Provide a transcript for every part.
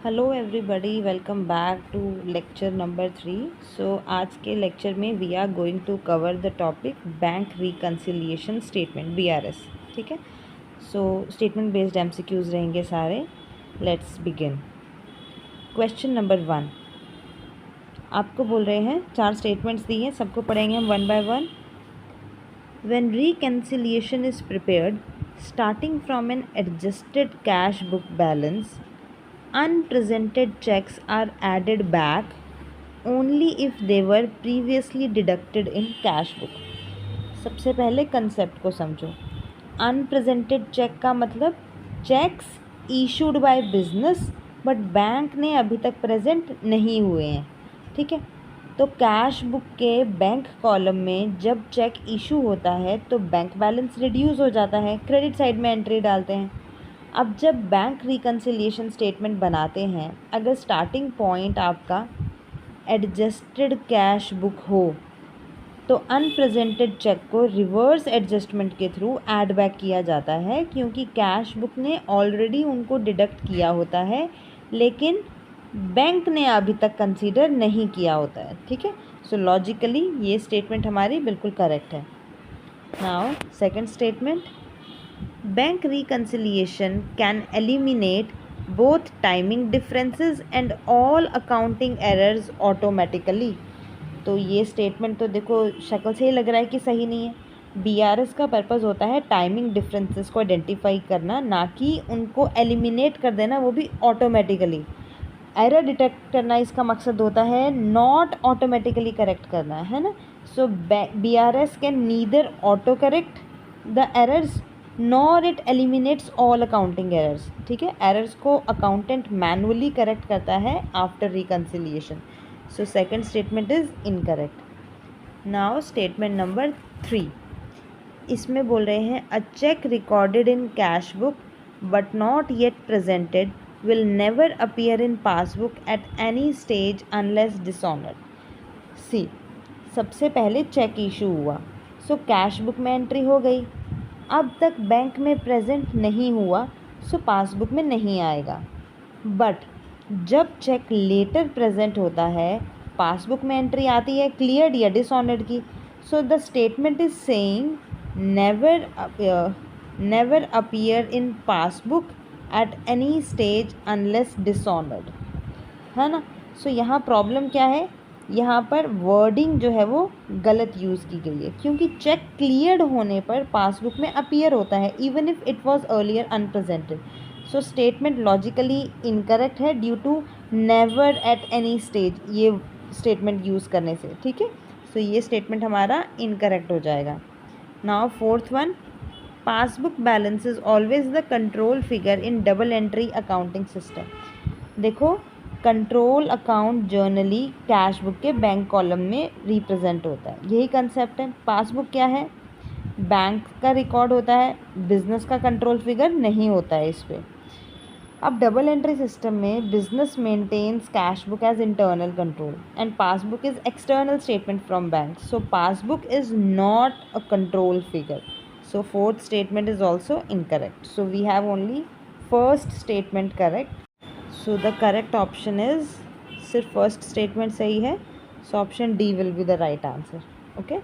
Hello everybody, welcome back to lecture number 3। आज के lecture में we are going to cover the topic bank reconciliation statement BRS। ठीक है। Statement based MCQs रहेंगे सारे। Let's begin. Question number 1 आपको बोल रहे हैं, 4 स्टेटमेंट्स दिए हैं, सबको पढ़ेंगे हम one by one. When reconciliation is prepared starting from an adjusted cash book balance, unpresented checks are added back only if they were previously deducted in cash book। सबसे पहले कंसेप्ट को समझो। अनप्रेजेंटेड चेक का मतलब cheques issued by business but bank ने अभी तक present नहीं हुए हैं। ठीक है। तो कैश बुक के बैंक कॉलम में जब चेक इशू होता है तो बैंक बैलेंस रिड्यूस हो जाता है, क्रेडिट साइड में एंट्री डालते हैं। अब जब बैंक रिकन्सिलिएशन स्टेटमेंट बनाते हैं, अगर स्टार्टिंग पॉइंट आपका एडजस्टेड कैश बुक हो तो अनप्रेजेंटेड चेक को रिवर्स एडजस्टमेंट के थ्रू ऐड बैक किया जाता है, क्योंकि कैश बुक ने ऑलरेडी उनको डिडक्ट किया होता है लेकिन बैंक ने अभी तक कंसीडर नहीं किया होता है। ठीक है। सो लॉजिकली ये स्टेटमेंट हमारी बिल्कुल करेक्ट है। Now second statement, bank reconciliation can eliminate both timing differences and all accounting errors automatically। तो ये स्टेटमेंट तो देखो शक्ल से ही लग रहा है कि सही नहीं है। BRS का पर्पज़ होता है टाइमिंग डिफरेंसेस को आइडेंटिफाई करना, ना कि उनको एलिमिनेट कर देना, वो भी ऑटोमेटिकली। एरर डिटेक्ट करना इसका मकसद होता है, नॉट ऑटोमेटिकली करेक्ट करना, है ना। So BRS can neither auto correct the errors nor it eliminates all accounting errors. ठीक है। एरर्स को अकाउंटेंट मैनुअली करेक्ट करता है after reconciliation. So second statement is incorrect. Now statement number 3, इसमें बोल रहे हैं a cheque recorded in cash book but not yet presented will never appear in passbook at any stage unless dishonoured. See, सबसे पहले cheque issue हुआ, so cash book में entry हो गई, अब तक बैंक में प्रेजेंट नहीं हुआ, सो पासबुक में नहीं आएगा। बट जब चेक लेटर प्रेजेंट होता है, पासबुक में एंट्री आती है क्लियर्ड या डिसऑनर्ड की। So the statement is saying never appear in passbook at any stage unless dishonoured, है ना। सो यहाँ प्रॉब्लम क्या है, यहाँ पर वर्डिंग जो है वो गलत यूज़ की गई है, क्योंकि चेक क्लियर्ड होने पर पासबुक में अपीयर होता है even if it was earlier unpresented. So statement logically incorrect है due to never at any stage ये स्टेटमेंट यूज़ करने से। ठीक है। सो ये स्टेटमेंट हमारा इनकरेक्ट हो जाएगा। Now fourth one, passbook balance is always the control figure in double entry accounting system. देखो, control account generally cash book के बैंक कॉलम में रिप्रेजेंट होता है, यही कंसेप्ट है। पासबुक क्या है, बैंक का रिकॉर्ड होता है, बिजनेस का कंट्रोल फिगर नहीं होता है इस पर। अब डबल एंट्री सिस्टम में business maintains cash book as internal control and passbook is external statement from bank. So passbook is not a control figure. So fourth statement is also incorrect. So we have only first statement correct. So the correct option is, सिर्फ first statement सही है, so option D will be the right answer. Okay.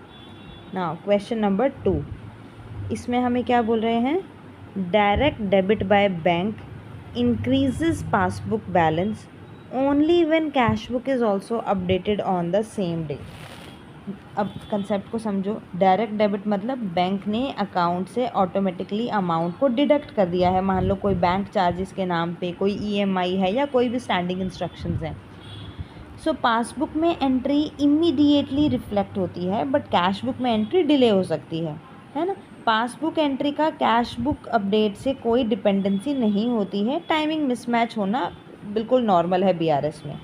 Now question number 2, इसमें हमें क्या बोल रहे हैं, direct debit by bank increases passbook balance only when cash book is also updated on the same day। अब concept को समझो। Direct debit मतलब बैंक ने अकाउंट से ऑटोमेटिकली अमाउंट को डिडक्ट कर दिया है, मान लो कोई बैंक चार्जेस के नाम पे कोई EMI है या कोई भी स्टैंडिंग इंस्ट्रक्शंस हैं। सो पासबुक में एंट्री इमीडिएटली रिफ्लेक्ट होती है बट कैश बुक में एंट्री डिले हो सकती है ना। पासबुक एंट्री का कैश बुक अपडेट से कोई डिपेंडेंसी नहीं होती है, टाइमिंग मिसमैच होना बिल्कुल नॉर्मल है BRS में।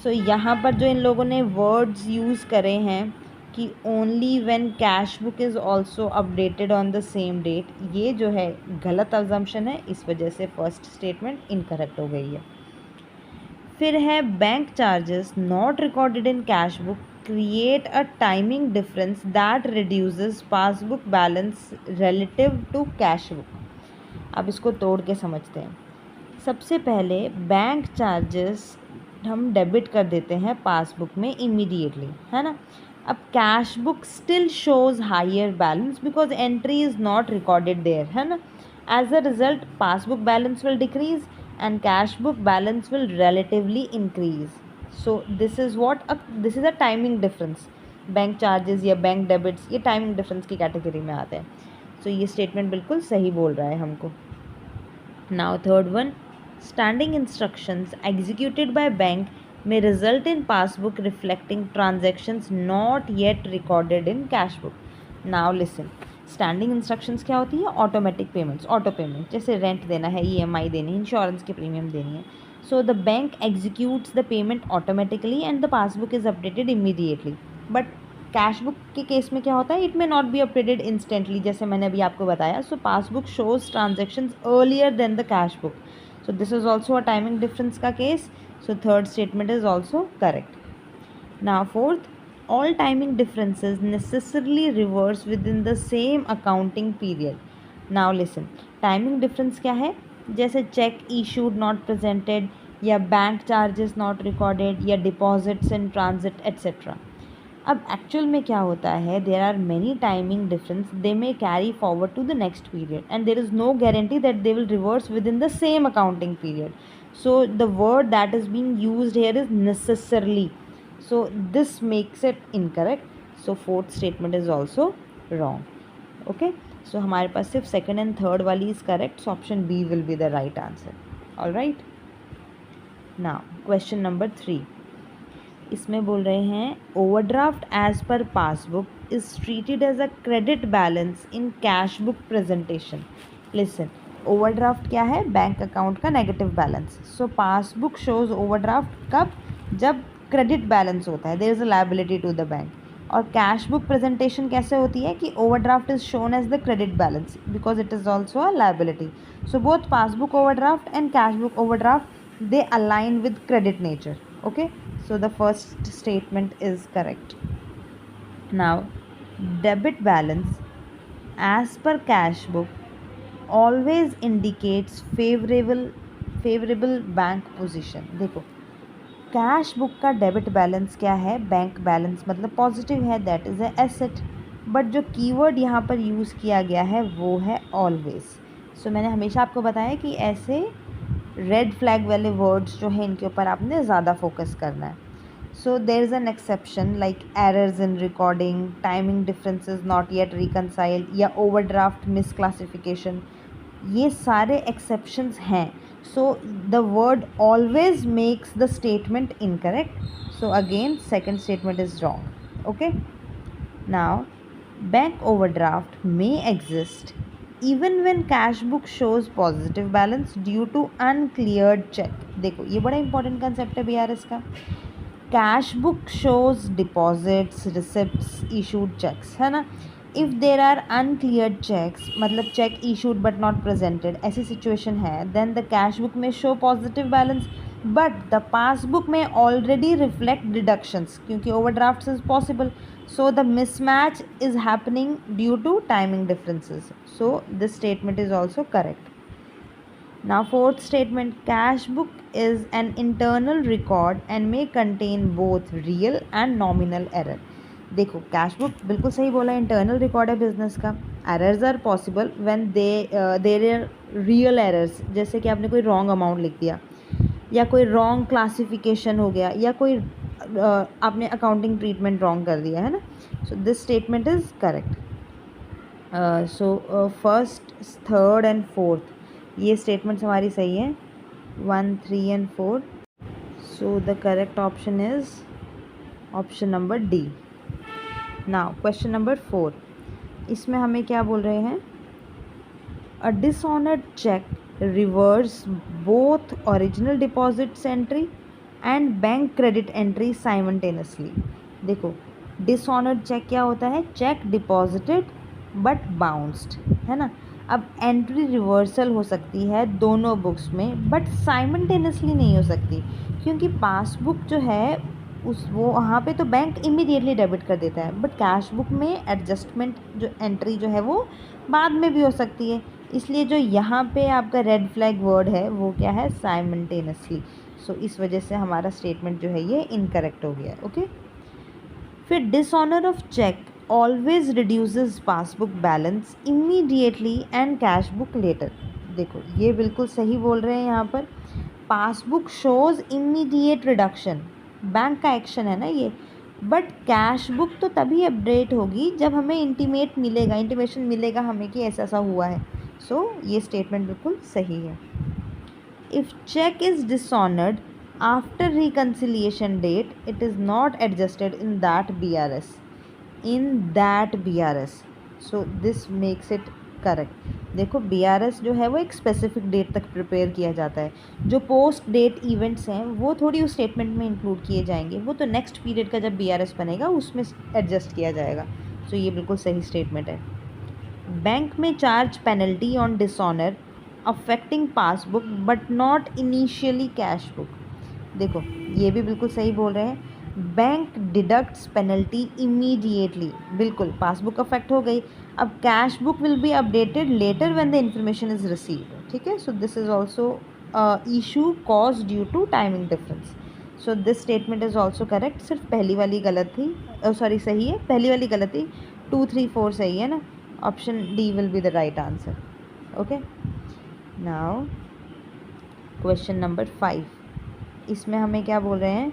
सो यहाँ पर जो इन लोगों ने वर्ड्स यूज़ करे हैं कि only when cash book is also updated on the same date, ये जो है गलत अजम्पशन है, इस वजह से फर्स्ट स्टेटमेंट इनकरेक्ट हो गई है। फिर है bank charges not recorded in cash book create a timing difference that reduces passbook balance relative to cash book. अब इसको तोड़ के समझते हैं। सबसे पहले बैंक चार्जेस हम डेबिट कर देते हैं पासबुक में इमीडिएटली, है ना। अब cash book still shows higher balance because entry is not recorded there, है ना। As a result passbook balance will decrease and cash book balance will relatively increase. So this is a timing difference. Bank charges या bank debits ये timing difference की category में आते हैं. सो ये statement बिल्कुल सही बोल रहा है हमको. Now third one, standing instructions executed by bank may result in passbook reflecting transactions not yet recorded in cash book. Now listen, standing instructions क्या होती है? Automatic payments, auto payment. जैसे रेंट देना है, EMI देनी है, इंश्योरेंस की premium देनी है. So the bank executes the payment automatically and the passbook is updated immediately. But cash book के केस में क्या होता है? It may not be updated instantly, जैसे मैंने अभी आपको बताया. So passbook shows transactions earlier than the cash book. So this is also a timing difference का case. So third statement is also correct. Now fourth, all timing differences necessarily reverse within the same accounting period. Now listen, timing difference क्या है? जैसे check issued not presented या bank charges not recorded या deposits in transit etc. अब actual में क्या होता है? There are many timing difference, they may carry forward to the next period and there is no guarantee that they will reverse within the same accounting period. So the word that is being used here is necessarily. So this makes it incorrect. So fourth statement is also wrong. Okay, so हमारे पास सिर्फ second and third वाली is correct. So option B will be the right answer. All right. Now question number 3. इसमें बोल रहे हैं overdraft as per passbook is treated as a credit balance in cash book presentation. Listen, overdraft क्या है? Bank account का negative balance. So passbook shows overdraft कब? जब credit balance होता है, there is a liability to the bank. और cash book presentation कैसे होती है कि overdraft is shown as the credit balance because it is also a liability. So both passbook overdraft and cash book overdraft they align with credit nature. Okay, so the first statement is correct. Now debit balance as per cash book always indicates favorable bank position. देखो, cash book का debit balance क्या है? Bank balance, मतलब positive है, that is a asset. But जो keyword यहाँ पर use किया गया है वो है ऑलवेज. सो मैंने हमेशा आपको बताया कि ऐसे रेड फ्लैग वाले वर्ड्स जो हैं इनके ऊपर आपने ज़्यादा फोकस करना है. So there is an exception like errors in recording, timing differences not yet reconciled या ओवरड्राफ्ट मिसक्लासिफिकेशन. ये सारे एक्सेप्शंस हैं. So the word always makes the statement incorrect. So again second statement is wrong. Okay, now bank overdraft may exist even when cash book shows positive balance due to uncleared check. देखो ये बड़ा important concept है BRS का. Cash book shows deposits, receipts, issued cheques, है ना. If there are uncleared cheques, मतलब cheque issued but not presented, ऐसी situation है, देन द कैश बुक में show positive balance but the passbook में already reflect deductions क्योंकि overdraft is possible. So the mismatch is happening due to timing differences. So this statement is also correct. Now fourth statement, cash book is an internal record and may contain both real and nominal error. देखो cash book बिल्कुल सही बोला, internal record है business का. Errors are possible when there are real errors, जैसे कि आपने कोई रॉन्ग अमाउंट लिख दिया या कोई रॉन्ग क्लासिफिकेशन हो गया या कोई आपने अकाउंटिंग ट्रीटमेंट रॉन्ग कर दिया, है ना. So this statement is correct. So first, third and fourth ये स्टेटमेंट्स हमारी सही है, 1, 3 and 4. So the correct option is option number D. Now question number 4. इसमें हमें क्या बोल रहे हैं? A dishonoured cheque reverse both original deposits entry and bank credit entry simultaneously. देखो डिसऑनर्ड चेक क्या होता है? चेक डिपॉजिटेड बट बाउंस्ड, है ना. अब एंट्री रिवर्सल हो सकती है दोनों बुक्स में बट साइमल्टेनियसली नहीं हो सकती क्योंकि पासबुक जो है वो वहाँ पे तो बैंक इमीडिएटली डेबिट कर देता है बट कैश बुक में एडजस्टमेंट जो एंट्री जो है वो बाद में भी हो सकती है. इसलिए जो यहाँ पे आपका रेड फ्लैग वर्ड है वो क्या है, साइमल्टेनियसली। सो इस वजह से हमारा स्टेटमेंट जो है ये इनकरेक्ट हो गया। ओके, फिर dishonour of cheque always reduces passbook balance immediately and cash book later. देखो ये बिल्कुल सही बोल रहे हैं यहाँ पर, passbook shows immediate reduction, bank का एक्शन है ना ये, बट कैश बुक तो तभी अपडेट होगी जब हमें इंटीमेशन मिलेगा हमें कि ऐसा ऐसा हुआ है। सो ये स्टेटमेंट बिल्कुल सही है। If cheque is dishonoured after reconciliation date it is not adjusted in that BRS, so this makes it correct. देखो BRS जो है वो एक स्पेसिफिक डेट तक प्रिपेयर किया जाता है, जो पोस्ट डेट इवेंट्स हैं वो थोड़ी उस स्टेटमेंट में इंक्लूड किए जाएंगे, वो तो नेक्स्ट पीरियड का जब BRS बनेगा उसमें एडजस्ट किया जाएगा। सो ये बिल्कुल सही स्टेटमेंट है। बैंक में charge penalty on dishonour affecting passbook but not initially cash book. देखो ये भी बिल्कुल सही बोल रहे हैं, बैंक डिडक्ट्स पेनल्टी इमीडिएटली, बिल्कुल पासबुक अफेक्ट हो गई, अब cash book will be updated later when the information is received. ठीक है, so this is also issue cause due to timing difference. So this statement is also correct, सिर्फ पहली वाली गलत थी, सॉरी सही है, पहली वाली गलत थी, 2, 3, 4 सही है ना, option D will be the right answer. Okay, now question number 5, इसमें हमें क्या बोल रहे हैं,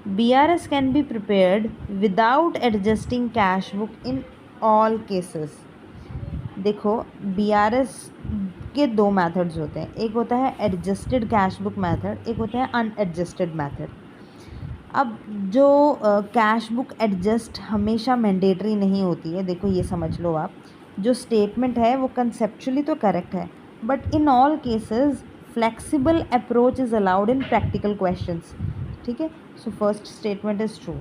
BRS can be prepared without adjusting cash book in all cases. देखो BRS के दो मेथड्स होते हैं, एक होता है एडजस्टेड कैश बुक मेथड, एक होता है अनएडजस्टेड मेथड। अब जो कैश बुक एडजस्ट हमेशा मैंडेटरी नहीं होती है, देखो ये समझ लो आप, जो स्टेटमेंट है वो कंसेप्चुअली तो करेक्ट है, but in all cases flexible approach is allowed in practical questions. ठीक है, so first statement is true.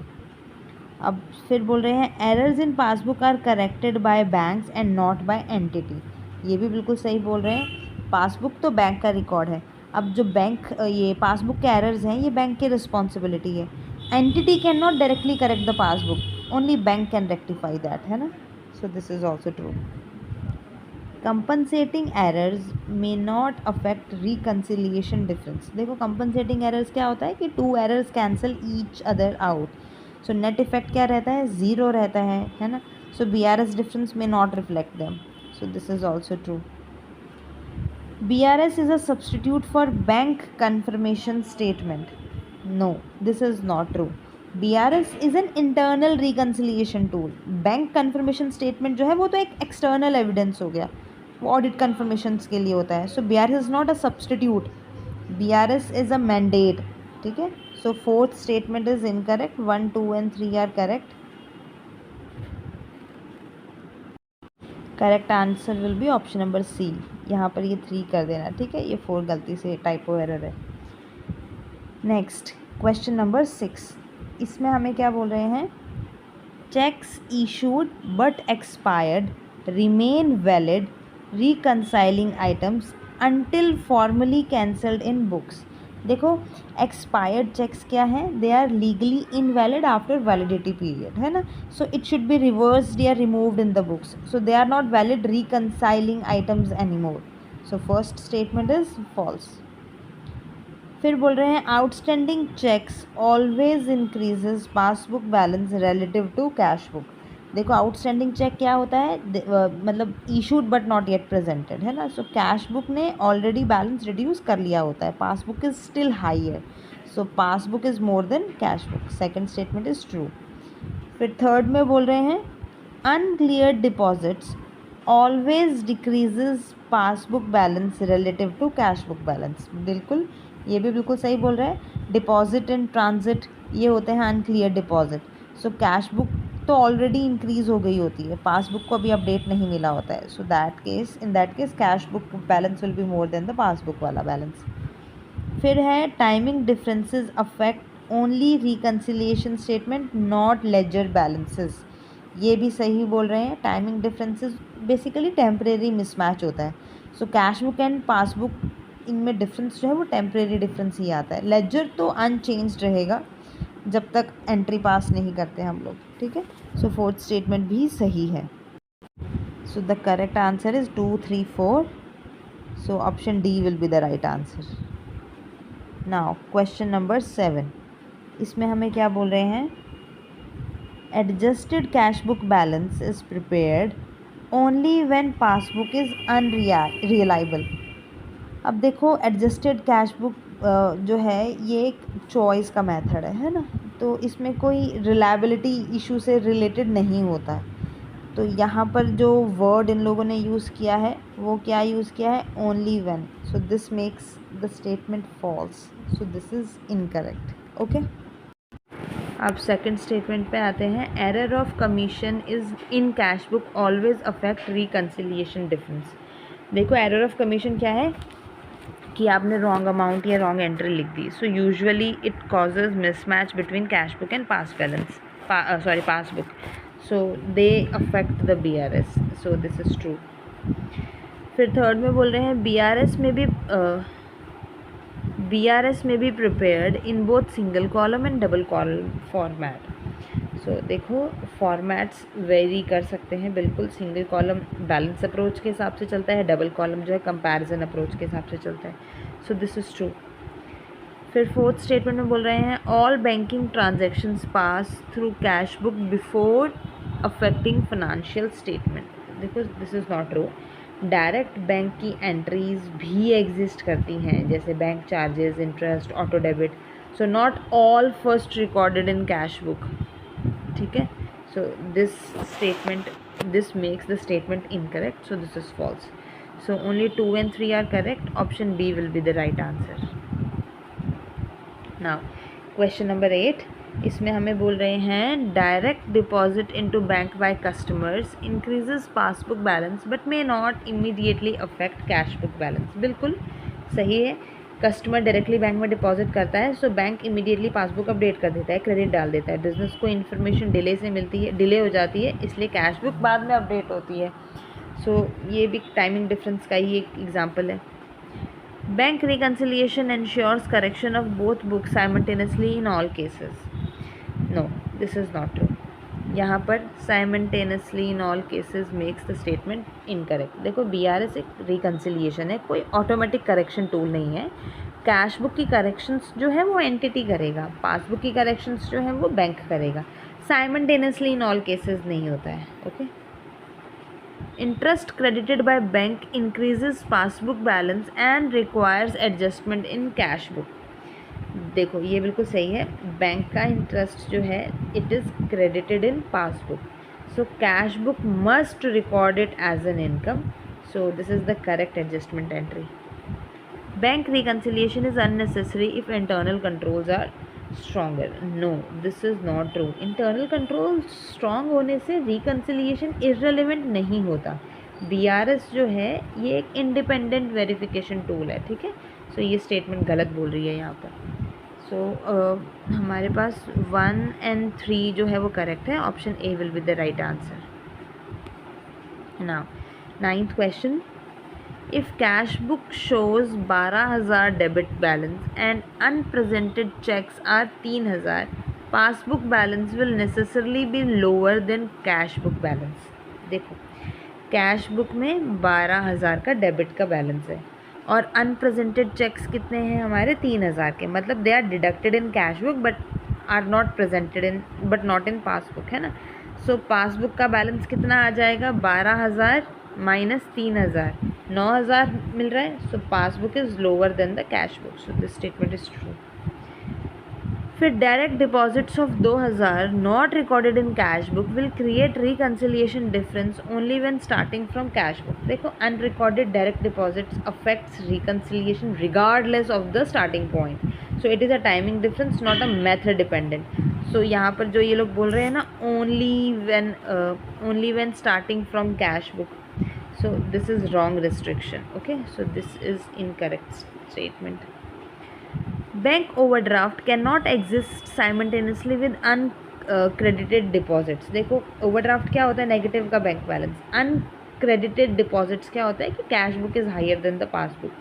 अब फिर बोल रहे हैं errors in passbook are corrected by banks and not by entity. ये भी बिल्कुल सही बोल रहे हैं, पासबुक तो बैंक का रिकॉर्ड है, अब जो बैंक ये पासबुक के एरर्स हैं ये बैंक की रिस्पॉन्सिबिलिटी है, entity can not directly correct the passbook, only bank can rectify that, है ना। So this is also true. Compensating errors may not affect reconciliation difference. देखो कंपनसेटिंग एरर्स क्या होता है कि 2 errors cancel each other out, so net effect क्या रहता है, 0 रहता है ना। सो BRS डिफरेंस में not reflect them, so this is also true. BRS is a substitute for bank confirmation statement. No, this is not true. BRS is an internal reconciliation tool. Bank confirmation statement जो है वो तो एक external evidence हो गया, वो audit confirmations के लिए होता है. So BRS is not a substitute. BRS is a mandate. ठीक है, so fourth statement is incorrect. 1, 2 and 3 are correct. Correct answer will be option number C। यहाँ पर ये 3 कर देना, ठीक है, ये 4 गलती से टाइपो एरर है। नेक्स्ट क्वेश्चन नंबर 6, इसमें हमें क्या बोल रहे हैं, cheques issued but expired remain valid reconciling items until formally cancelled in books. देखो एक्सपायर्ड चेक्स क्या हैं, they are legally invalid after validity period, है ना। So it should be reversed या removed in the books, so they are not valid reconciling items anymore. So first statement is false. फिर बोल रहे हैं outstanding cheques always increases passbook balance relative to cash book. देखो outstanding cheque क्या होता है, मतलब issued but not yet presented, है ना। सो कैश बुक ने ऑलरेडी बैलेंस रिड्यूस कर लिया होता है, passbook is still higher, so passbook is more than cash book. Second statement is true. फिर थर्ड में बोल रहे हैं unclear deposits always decreases passbook balance relative to cash book balance. बिल्कुल, ये भी बिल्कुल सही बोल रहे हैं, डिपॉजिट एंड ट्रांजिट ये होते हैं अनक्लियर डिपॉजिट। सो कैश बुक तो ऑलरेडी इंक्रीज़ हो गई होती है, पासबुक को अभी अपडेट नहीं मिला होता है, so in that case cash book balance will be more than the passbook वाला बैलेंस। फिर है timing differences affect only reconciliation statement not ledger balances. ये भी सही बोल रहे हैं, timing differences basically temporary mismatch होता है, so cash book and passbook इनमें डिफरेंस जो है वो टेम्परेरी डिफरेंस ही आता है, लेजर तो अनचेंज्ड रहेगा जब तक एंट्री पास नहीं करते हम लोग, ठीक है। सो फोर्थ स्टेटमेंट भी सही है. So the correct answer is 2, 3, 4. So option D will be the right answer. Now question number 7. इसमें हमें क्या बोल रहे हैं? Adjusted cash book balance is prepared only when passbook is unreliable. अब देखो, एडजस्टेड कैश बुक जो है ये एक चॉइस का मेथड है ना, तो इसमें कोई रिलायबिलिटी इशू से रिलेटेड नहीं होता है. तो यहाँ पर जो वर्ड इन लोगों ने यूज़ किया है वो क्या यूज़ किया है? Only when. So this makes the statement false. So this is incorrect. Okay, अब सेकंड स्टेटमेंट पे आते हैं. Error of commission is in cash book always affect reconciliation difference. देखो, एरर ऑफ कमीशन क्या है कि आपने रॉन्ग अमाउंट या रॉन्ग एंट्री लिख दी. So usually it causes mismatch between cash book and passbook. So they affect the BRS. So this is true. फिर third में बोल रहे हैं BRS में भी prepared in both single column and double column format. So देखो, formats very कर सकते हैं बिल्कुल. सिंगल कॉलम बैलेंस अप्रोच के हिसाब से चलता है, डबल कॉलम जो है कंपैरिजन अप्रोच के हिसाब से चलता है. So this is true. फिर फोर्थ स्टेटमेंट में बोल रहे हैं all banking transactions pass through cash book before affecting financial statement. देखो, this is not true. Direct bank की एंट्रीज भी एग्जिस्ट करती हैं, जैसे bank charges, interest, auto debit. So not all first recorded in cash book. ठीक है. So this makes the statement incorrect. So this is false. So only 2 and 3 are correct. Option B will be the right answer. Now question number 8. इसमें हमें बोल रहे हैं direct deposit into bank by customers increases passbook balance but may not immediately affect cash book balance. बिल्कुल सही है. Customer directly bank में deposit करता है, so bank immediately passbook update कर देता है, क्रेडिट डाल देता है. बिजनेस को इन्फॉर्मेशन डिले से मिलती है, डिले हो जाती है, इसलिए कैश बुक बाद में अपडेट होती है. सो ये भी टाइमिंग डिफरेंस का ही एक एग्जाम्पल है. Bank reconciliation ensures correction of both books simultaneously in all cases. No, this is not true. यहाँ पर simultaneously in all cases makes the statement incorrect. देखो, BRS एक रिकन्सिलिएशन है, कोई ऑटोमेटिक करेक्शन टूल नहीं है. कैश बुक की corrections जो है वो एंटिटी करेगा, पासबुक की करेक्शंस जो है वो बैंक करेगा. साइमल्टेनियसली इन ऑल केसेस नहीं होता है. Okay. Interest credited by bank increases passbook balance and requires adjustment in cash book. देखो, ये बिल्कुल सही है. बैंक का इंटरेस्ट जो है it is credited in passbook, so cash book must record it as an income. So this is the correct adjustment entry. Bank reconciliation is unnecessary if internal controls are stronger. No, this is not true. Internal control strong होने से reconciliation irrelevant नहीं होता. BRS जो है ये एक independent verification tool है. ठीक है. सो ये स्टेटमेंट गलत बोल रही है यहाँ पर. सो हमारे पास 1 and 3 जो है वो करेक्ट है. Option A will be the right answer. Now 9th question. If cash book shows 12,000 debit balance and unpresented checks are 3,000, passbook balance will necessarily be lower than cash book balance. देखो, cash book में 12,000 का debit का balance है और unrepresented checks कितने हैं हमारे? 3,000 के. मतलब they are deducted in cash book but are not presented in but not in passbook, है ना. सो पासबुक का बैलेंस कितना आ जाएगा? 12,000 माइनस 3,000, 9,000 मिल रहा है. So passbook is lower than the cash book. So this statement is true. फिर direct deposits of 2,000 not recorded in cash book will create reconciliation difference only when starting from cash book. देखो, unrecorded direct deposits affects reconciliation regardless of the starting point. So it is a timing difference, not a method dependent. सो यहाँ पर जो ये लोग बोल रहे हैं ना, only when starting from cash book, so this is wrong restriction. Okay, so this is incorrect statement. Bank overdraft cannot exist simultaneously with uncredited deposits. देखो, overdraft क्या होता है? नेगेटिव का बैंक बैलेंस. uncredited deposits क्या होता है कि cash book is higher than the passbook.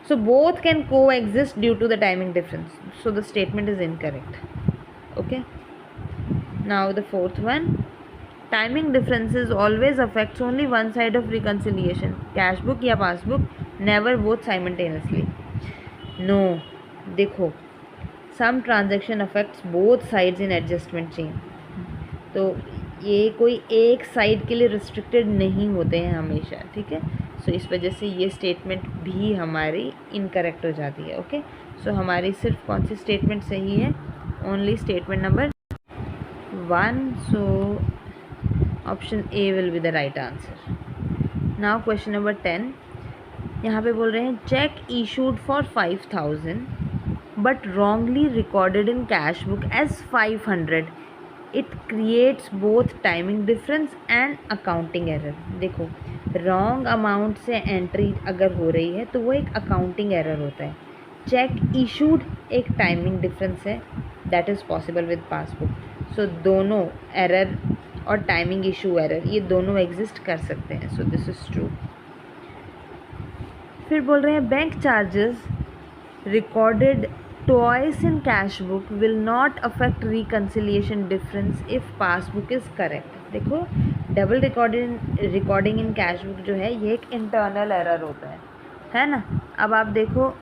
so both can coexist due to the timing difference. so the statement is incorrect. Okay, now the fourth one. Timing differences always affects only one side of reconciliation, cash book या passbook, never both simultaneously. No, देखो some transaction affects both sides in adjustment chain, तो ये कोई एक side के लिए restricted नहीं होते हैं हमेशा, ठीक है। सो इस वजह से ये स्टेटमेंट भी हमारी इनकरेक्ट हो जाती है। ओके, सो हमारी सिर्फ कौन सी स्टेटमेंट सही है? Only statement number 1, so option A will be the right answer. Now question number 10, यहाँ पे बोल रहे हैं cheque issued for 5000 but wrongly recorded in cash book as 500, it creates both timing difference and accounting error. देखो, wrong amount से entry अगर हो रही है तो वो एक अकाउंटिंग एरर होता है। चेक इशूड एक टाइमिंग डिफरेंस है, that is possible with passbook. So दोनों एरर और टाइमिंग इशू एरर ये दोनों एग्जिस्ट कर सकते हैं। सो दिस इज़ ट्रू। फिर बोल रहे हैं bank charges recorded twice in cash book will not affect reconciliation difference if passbook is correct। देखो, double recording in cash book जो है ये एक इंटरनल एरर होता है ना। अब आप देखो,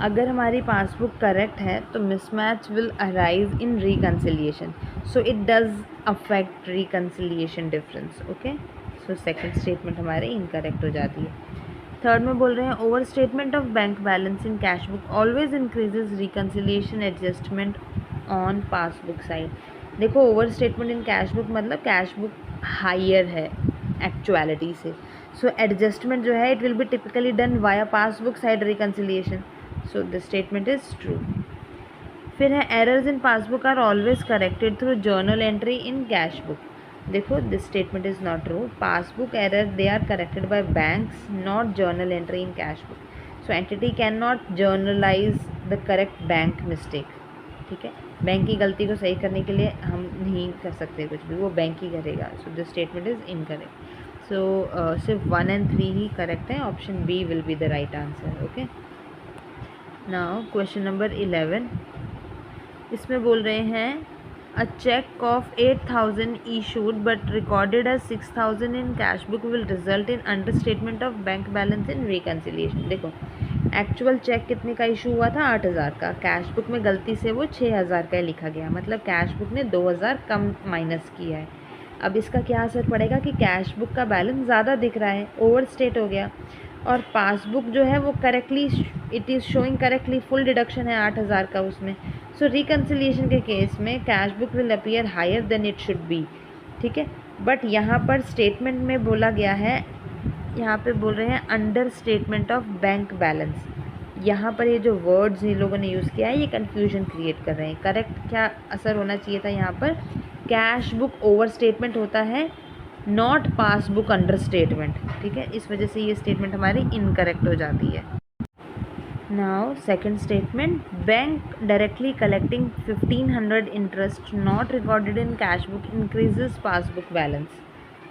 अगर हमारी पासबुक करेक्ट है तो mismatch will arise in reconciliation, so it does affect reconciliation difference. Okay, so second statement हमारी इनकरेक्ट हो जाती है। थर्ड में बोल रहे हैं overstatement of bank balance in cash book always increases reconciliation adjustment on passbook side. देखो, overstatement in cash book मतलब कैश बुक हायर है एक्चुअलिटी से, सो एडजस्टमेंट जो है it will be typically done via passbook side reconciliation. So this statement is true. फिर है errors in passbook are always corrected through journal entry in cash book. देखो, this statement is not true. Passbook error they are corrected by banks, not journal entry in cash book. So entity can not journalize the correct bank mistake, ठीक है। Bank की गलती को सही करने के लिए हम नहीं कर सकते कुछ भी, वो बैंक ही करेगा। So this statement is incorrect. So सिर्फ 1 and 3 ही करेक्ट है, option B will be the right answer. Okay, now question number 11, इसमें बोल रहे हैं a check of 8000 issued but recorded as 6000 in cash book will result in understatement of bank balance in reconciliation। देखो, actual check कितने का issue हुआ था? 8000 का। कैश बुक में गलती से वो 6000 का लिखा गया, मतलब कैश बुक ने 2000 कम माइनस किया है। अब इसका क्या असर पड़ेगा कि कैश बुक का बैलेंस ज़्यादा दिख रहा है, ओवर स्टेट हो गया, और पासबुक जो है वो correctly it is showing correctly full deduction है 8000 का उसमें। सो रिकन्सिलिएशन के केस में cash book will appear higher than it should be, ठीक है। बट यहाँ पर स्टेटमेंट में बोला गया है, यहाँ पे बोल रहे हैं under statement of bank balance. यहाँ पर ये जो वर्ड्स इन लोगों ने यूज़ किया है ये कन्फ्यूजन क्रिएट कर रहे हैं। करेक्ट क्या असर होना चाहिए था यहाँ पर? कैश बुक ओवर स्टेटमेंट होता है, नॉट पासबुक अंडर स्टेटमेंट, ठीक है। इस वजह से ये स्टेटमेंट हमारी इनकरेक्ट हो जाती है। Now second statement, bank directly collecting 1500 interest not recorded in cash book increases passbook balance.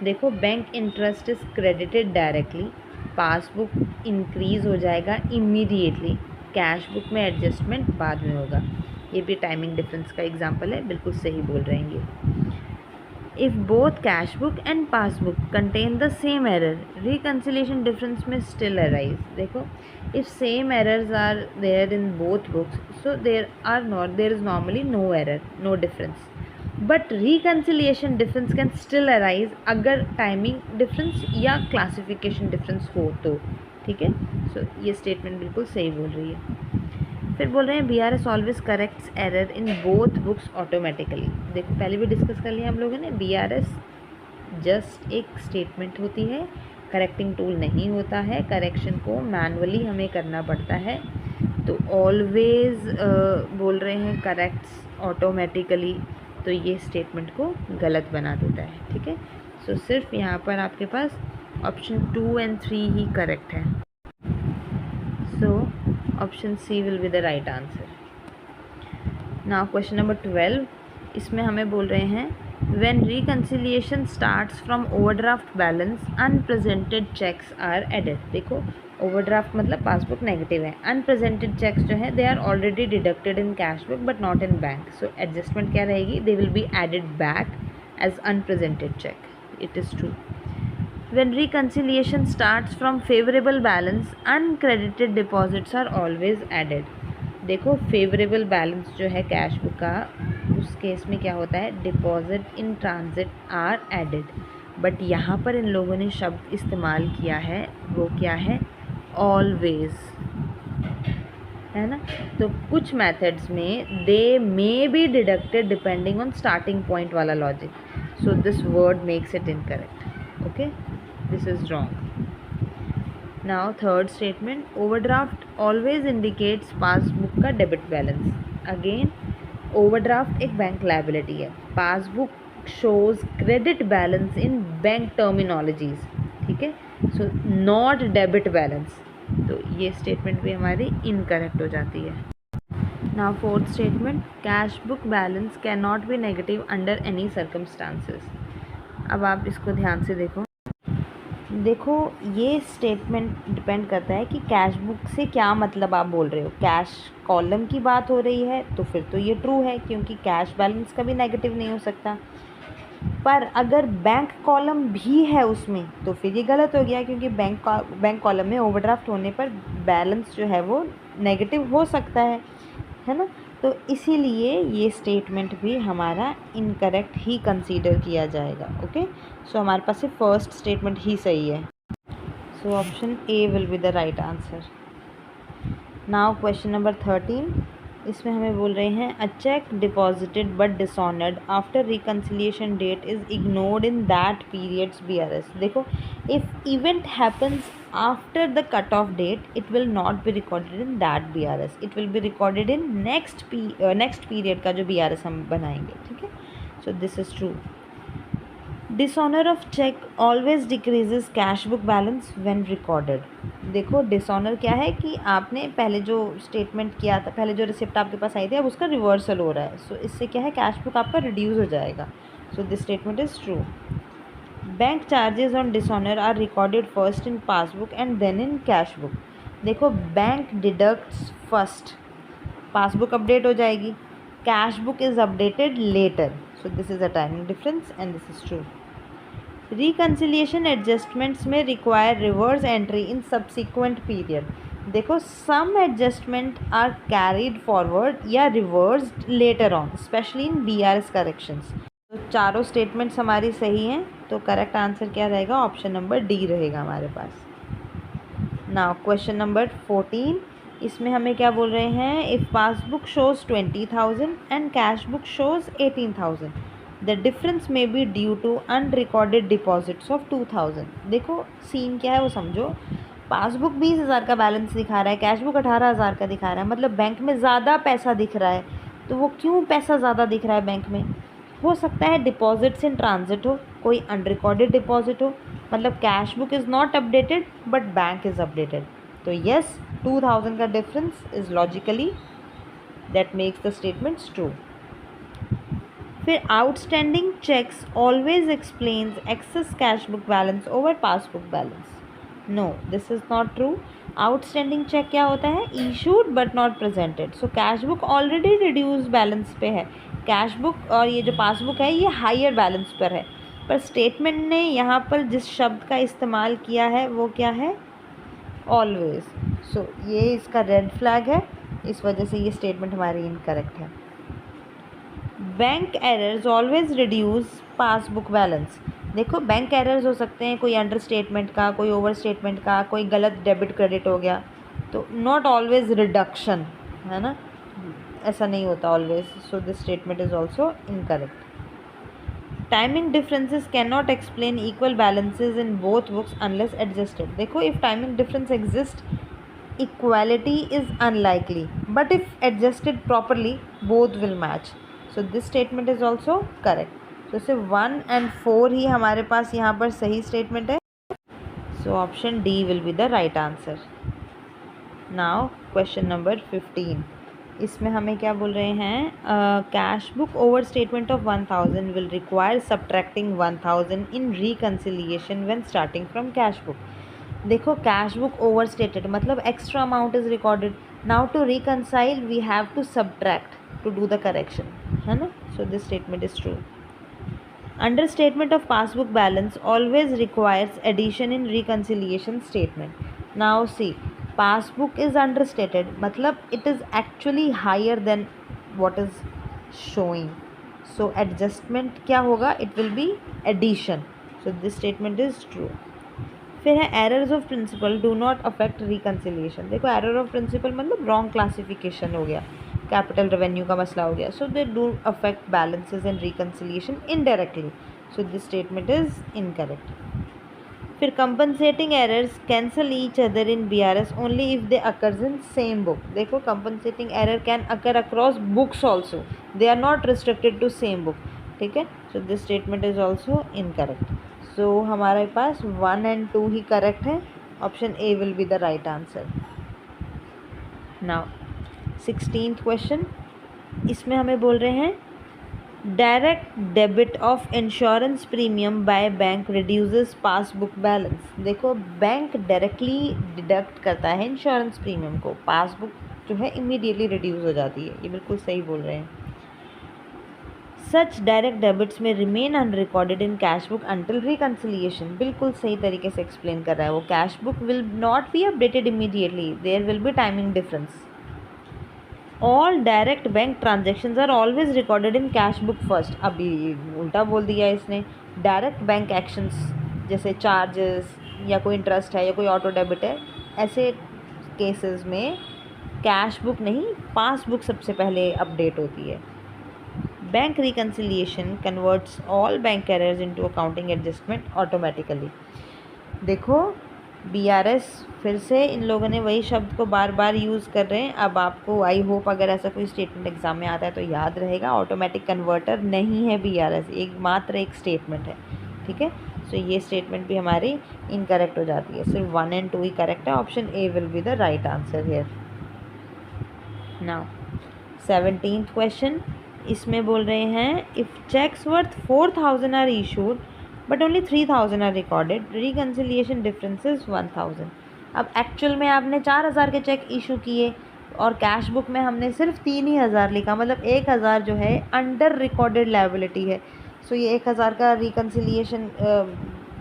देखो, bank interest is credited directly, passbook increase हो जाएगा इमीडिएटली, कैश बुक में एडजस्टमेंट बाद में होगा। ये भी टाइमिंग डिफरेंस का एग्जांपल है, बिल्कुल सही बोल रहे हैं ये। If both cash book and passbook contain the same error, reconciliation difference may still arise। देखो, if same errors are there in both books, so there is normally no error, no difference, but reconciliation difference can still arise अगर timing difference या classification difference हो तो, ठीक है। so ये statement बिल्कुल सही बोल रही है। फिर बोल रहे हैं BRS always corrects error in both books automatically. देखो, पहले भी डिस्कस कर लिया हम लोगों ने, BRS जस्ट एक स्टेटमेंट होती है, करेक्टिंग टूल नहीं होता है, करेक्शन को मैनुअली हमें करना पड़ता है। तो ऑलवेज बोल रहे हैं करेक्ट्स ऑटोमेटिकली, तो ये स्टेटमेंट को गलत बना देता है, ठीक है। सो सिर्फ यहाँ पर आपके पास ऑप्शन 2 and 3 ही करेक्ट है। So option C will be the right answer. Now question number 12, इसमें हमें बोल रहे हैं when reconciliation starts from overdraft balance unpresented cheques are added. देखो, ओवरड्राफ्ट मतलब पासबुक नेगेटिव है, अनप्रेजेंटेड चेक्स जो है they are already deducted in cash book but not in bank. So adjustment क्या रहेगी? They will be added back as unpresented check. It is true. When reconciliation starts from favorable balance, uncredited deposits are always added. देखो favourable balance जो है cash book का, उस case में क्या होता है, deposit in transit are added. But यहाँ पर इन लोगों ने शब्द इस्तेमाल किया है, वो क्या है, ऑलवेज, है ना. तो कुछ मेथड्स में they may be deducted depending on starting point वाला logic. So this word makes it incorrect. Okay, this is wrong. Now third statement, overdraft always indicates passbook का डेबिट बैलेंस. अगेन ओवरड्राफ्ट एक bank liability है. Passbook shows credit balance in bank terminologies. ठीक है, so not debit balance. तो ये statement भी हमारी incorrect हो जाती है. Now fourth statement, cash book balance can not be negative under any circumstances. अब आप इसको ध्यान से देखो. देखो ये स्टेटमेंट डिपेंड करता है कि कैश बुक से क्या मतलब आप बोल रहे हो. कैश कॉलम की बात हो रही है तो फिर तो ये ट्रू है, क्योंकि कैश बैलेंस कभी नेगेटिव नहीं हो सकता. पर अगर बैंक कॉलम भी है उसमें तो फिर ये गलत हो गया, क्योंकि बैंक कॉलम में ओवरड्राफ्ट होने पर बैलेंस जो है वो नेगेटिव हो सकता है ना. तो इसीलिए ये स्टेटमेंट भी हमारा इनकरेक्ट ही कंसीडर किया जाएगा. ओके, सो हमारे पास से फर्स्ट स्टेटमेंट ही सही है. So option A will be the right answer. Now question number 13. इसमें हमें बोल रहे हैं a cheque deposited but dishonoured after reconciliation date is ignored in that periods BRS. देखो, if event happens after the cut off date it will not be recorded in that BRS. It will be recorded in next period का जो BRS हम बनाएंगे. ठीक है, so this is true. Dishonour of cheque always decreases cash book balance when recorded. देखो dishonour क्या है कि आपने पहले जो स्टेटमेंट किया था, पहले जो रिसिप्ट आपके पास आई थी, अब उसका रिवर्सल हो रहा है. सो इससे क्या है, कैश बुक आपका रिड्यूस हो जाएगा. So this statement is true. Bank charges on dishonour are recorded first in passbook and then in cash book. देखो bank deducts first, passbook update हो जाएगी, cash book is updated later. So this is a timing difference and this is true. Reconciliation adjustments may require reverse entry in subsequent period. देखो some adjustment are carried forward या reversed later on, specially in BRS corrections. तो चारों statements हमारी सही हैं, तो correct answer क्या रहेगा, ऑप्शन नंबर डी रहेगा हमारे पास. Now question number 14. इसमें हमें क्या बोल रहे हैं, if passbook shows 20,000 and cash book shows 18,000 the difference may be due to unrecorded deposits of 2,000. देखो सीन क्या है वो समझो. पासबुक 20,000 का बैलेंस दिखा रहा है, कैश बुक 18,000 का दिखा रहा है, मतलब बैंक में ज़्यादा पैसा दिख रहा है. तो वो क्यों पैसा ज़्यादा दिख रहा है बैंक में, हो सकता है डिपॉजिट्स इन ट्रांजिट हो, कोई अनरिकॉर्डेड डिपॉजिट हो, मतलब cash book is not updated but bank is updated. तो येस, 2,000 का difference is logically that makes the statements true. फिर outstanding cheques always explains excess cash book balance over passbook balance. No, this is not true. Outstanding cheque क्या होता है, issued but not presented. So cash book already reduce balance पे है, cash book और ये जो passbook है ये हायर बैलेंस पर है. पर स्टेटमेंट ने यहाँ पर जिस शब्द का इस्तेमाल किया है वो क्या है, ऑलवेज. सो ये इसका रेड फ्लैग है, इस वजह से ये स्टेटमेंट हमारी इनकरेक्ट है. Bank errors always reduce passbook balance. देखो बैंक एरर्स हो सकते हैं, कोई अंडर स्टेटमेंट का, कोई ओवर स्टेटमेंट का, कोई गलत डेबिट क्रेडिट हो गया, तो नॉट ऑलवेज रिडक्शन, है ना, ऐसा नहीं होता always. So this statement is also incorrect. Timing differences can not explain equal balances in both books unless adjusted. देखो if timing difference exist equality is unlikely, but if adjusted properly both will match. So this statement is also correct. तो सिर्फ 1 and 4 ही हमारे पास यहाँ पर सही statement है. So option D will be the right answer. Now question number 15. इसमें हमें क्या बोल रहे हैं, cash book overstatement of 1,000 will require subtracting 1,000 in reconciliation when starting from cash book. देखो कैश बुक ओवर स्टेटेड मतलब extra amount is recorded. Now to reconcile we have to subtract to do the correction, है ना. So this statement is true. Understatement of passbook balance always requires addition in reconciliation statement. Now see, passbook is understated मतलब it is actually higher than what is showing, so adjustment क्या होगा, it will be addition, so this statement is true. फिर है errors of principle do not affect reconciliation. देखो error of principle मतलब wrong classification हो गया, capital revenue का मसला हो गया, so they do affect balances and reconciliation indirectly, so this statement is incorrect. फिर compensating errors cancel each other in BRS only if they occurs in same book. देखो compensating error can occur across books also, they are not restricted to same book, ठीक है, so this statement is also incorrect. So हमारे पास 1 and 2 ही correct है, option A will be the right answer. Now 16th question, इसमें हमें बोल रहे हैं direct debit of insurance premium by bank reduces passbook balance. देखो बैंक डायरेक्टली डिडक्ट करता है इंश्योरेंस प्रीमियम को, पासबुक जो है इमीडिएटली रिड्यूस हो जाती है, ये बिल्कुल सही बोल रहे हैं। सच डायरेक्ट डेबिट्स में remain unrecorded in cash book until reconciliation, बिल्कुल सही तरीके से एक्सप्लेन कर रहा है वो। Cash book will not be updated immediately, there will be timing difference. All direct bank transactions are always recorded in cash book first. अभी उल्टा बोल दिया इसने, डायरेक्ट बैंक एक्शंस जैसे चार्जेस या कोई इंटरेस्ट है या कोई ऑटो डेबिट है, ऐसे केसेस में कैश बुक नहीं पासबुक सबसे पहले अपडेट होती है। Bank reconciliation converts all bank errors into accounting adjustment automatically. देखो BRS फिर से इन लोगों ने वही शब्द को बार बार यूज़ कर रहे हैं। अब आपको आई होप अगर ऐसा कोई स्टेटमेंट एग्जाम में आता है तो याद रहेगा, ऑटोमेटिक कन्वर्टर नहीं है BRS, एक मात्र एक स्टेटमेंट है, ठीक है। सो ये स्टेटमेंट भी हमारी इनकरेक्ट हो जाती है, सिर्फ 1 and 2 ही करेक्ट है, option A will be the right answer here. Now 17th question, इसमें बोल रहे हैं if cheques worth 4000 are issued but only 3000 are recorded, reconciliation difference is 1000। अब एक्चुअल में आपने 4000 के चेक इशू किए और कैश बुक में हमने सिर्फ 3000 लिखा, मतलब 1000 जो है अंडर रिकॉर्डेड लायबिलिटी है, सो ये 1000 का रिकन्सिलिएशन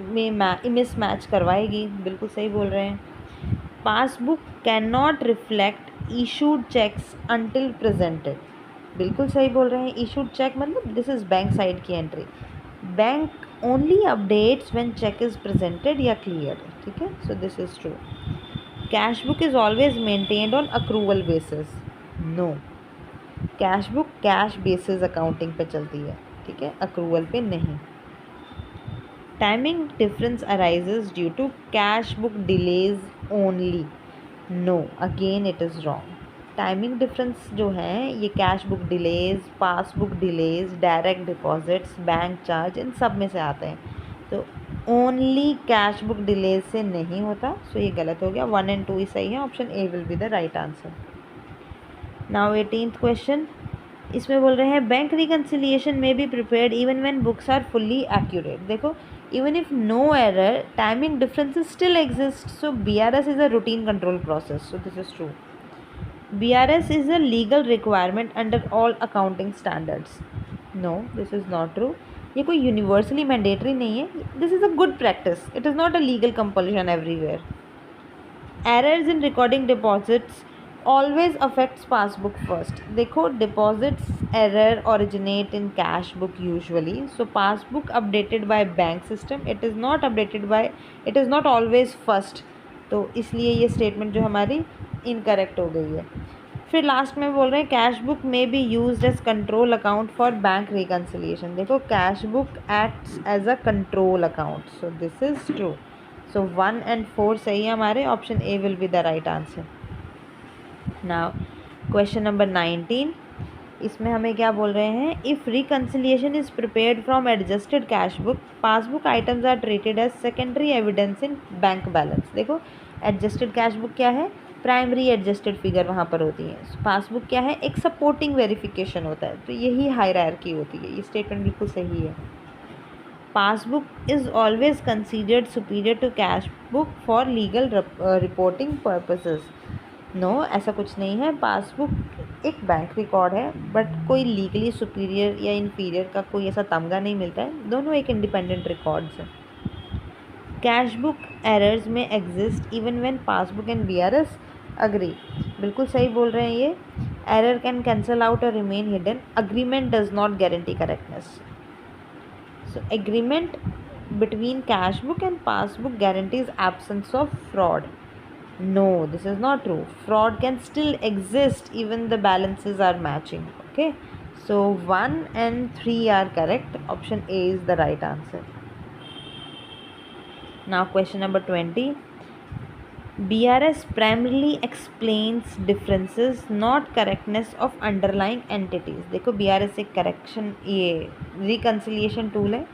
में मिस मैच करवाएगी, बिल्कुल सही बोल रहे हैं। Passbook can not reflect issued cheques until presented, बिल्कुल सही बोल रहे हैं। इशूड चेक मतलब दिस इज़ बैंक साइड की एंट्री, bank only updates when cheque is presented या क्लियर, ठीक है, so this is true. Cash book is always maintained on accrual basis, no, cash book cash basis accounting पे चलती है, ठीक है, अक्रूवल पे नहीं। Timing difference arises due to cash book delays only, no, again it is wrong. Timing difference जो है ये cash book delays, passbook delays, direct deposits, bank charge, इन सब में से आते हैं, तो ओनली कैश बुक डिलेज से नहीं होता, सो ये गलत हो गया, 1 and 2 ही सही है, option A will be the right answer. Now 18th question, इसमें बोल रहे हैं बैंक रिकन्सिलिएशन में be prepared even when books are fully accurate. देखो even if no error, timing differences still exist, so BRS is a routine control process, so this is true. BRS is a legal requirement under all accounting standards, no, this is not true. ये कोई universally mandatory नहीं है, this is a good practice, it is not a legal compulsion everywhere. Errors in recording deposits always affects passbook first. देखो deposits error originate in cash book usually, so passbook updated by bank system, it is not updated by, it is not always first, तो इसलिए ये statement जो हमारी incorrect हो गई है। फिर लास्ट में बोल रहे हैं cash book may be used as control account for bank reconciliation. देखो cash book acts as a control account, so this is true, so 1 and 4 सही है हमारे, option A will be the right answer. Now question number 19, इसमें हमें क्या बोल रहे हैं, if reconciliation is prepared from adjusted cash book, passbook items are treated as secondary evidence in bank balance. देखो एडजस्टेड कैश बुक क्या है, primary adjusted figure वहाँ पर होती है, पासबुक क्या है, एक सपोर्टिंग वेरिफिकेशन होता है, तो यही हायरार्की होती है, ये स्टेटमेंट बिल्कुल सही है। Passbook is always considered superior to cash book for legal reporting purposes, no, ऐसा कुछ नहीं है, पासबुक एक बैंक रिकॉर्ड है, बट कोई लीगली सुपीरियर या इन्फीरियर का कोई ऐसा तमगा नहीं मिलता है, दोनों एक इंडिपेंडेंट रिकॉर्ड्स हैं। कैश बुक एरर्स में exist even when passbook and BRS agree, बिल्कुल सही बोल रहे हैं ये। एरर कैन कैंसल आउट और remain hidden, agreement does not guarantee correctness. So agreement between cash book and passbook guarantees absence of fraud. No, this is not true. Fraud can still exist even the balances are matching. Okay, so 1 and 3 are correct. Option A is the right answer. Now question number 20. BRS primarily explains differences, not correctness of underlying entities. देखो BRS एक correction, ये reconciliation tool है,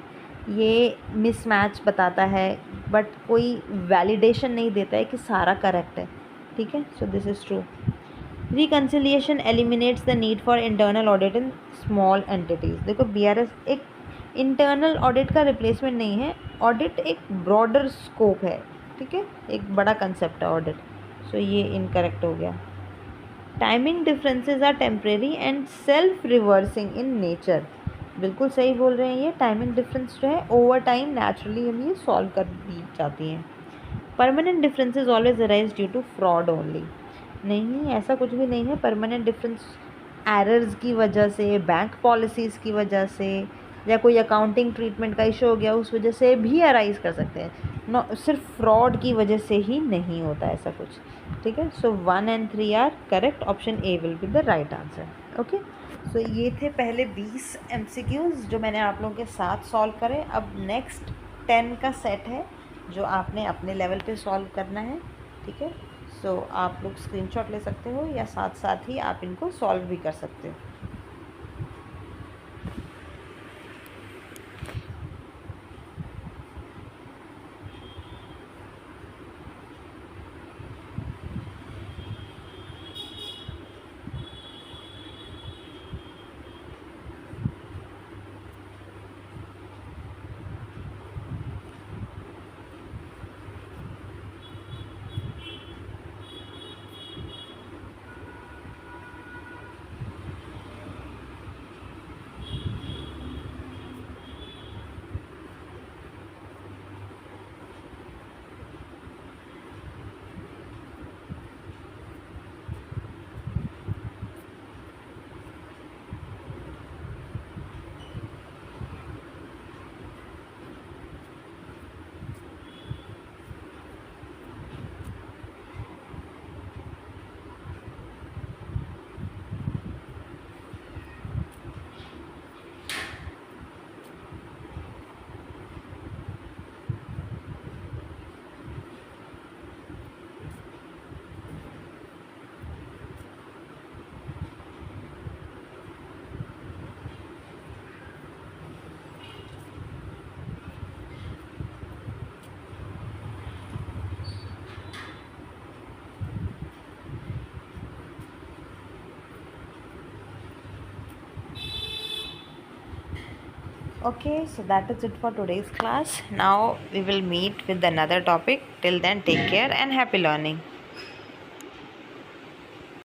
ये mismatch बताता है but कोई validation नहीं देता है कि सारा करेक्ट है, ठीक है। So this is true. Reconciliation eliminates the need for internal audit in small entities. देखो बीआरएस एक इंटरनल ऑडिट का रिप्लेसमेंट नहीं है, ऑडिट एक ब्रॉडर स्कोप है, ठीक है, एक बड़ा कंसेप्ट है ऑडिट। सो ये इनकरेक्ट हो गया। Timing differences are temporary and self reversing in nature, बिल्कुल सही बोल रहे हैं ये। टाइमिंग डिफरेंस जो है ओवर टाइम नेचुरली हम ये सॉल्व कर दी जाती हैं। Permanent differences always arise due to fraud only, नहीं ऐसा कुछ भी नहीं है। परमानेंट डिफरेंस एरर्स की वजह से, बैंक पॉलिसीज़ की वजह से, या कोई अकाउंटिंग ट्रीटमेंट का इशू हो गया उस वजह से भी अराइज कर सकते हैं, नो सिर्फ फ्रॉड की वजह से ही नहीं होता ऐसा कुछ, ठीक है। So 1 and 3 are correct, option A will be the right answer. Okay, so ये थे पहले 20 MCQs जो मैंने आप लोगों के साथ सॉल्व करे। अब नेक्स्ट 10 का सेट है जो आपने अपने लेवल पे सॉल्व करना है, ठीक है। सो आप लोग स्क्रीनशॉट ले सकते हो या साथ साथ ही आप इनको सॉल्व भी कर सकते हो। Okay, so that is it for today's class. Now we will meet with another topic. Till then, take care and happy learning.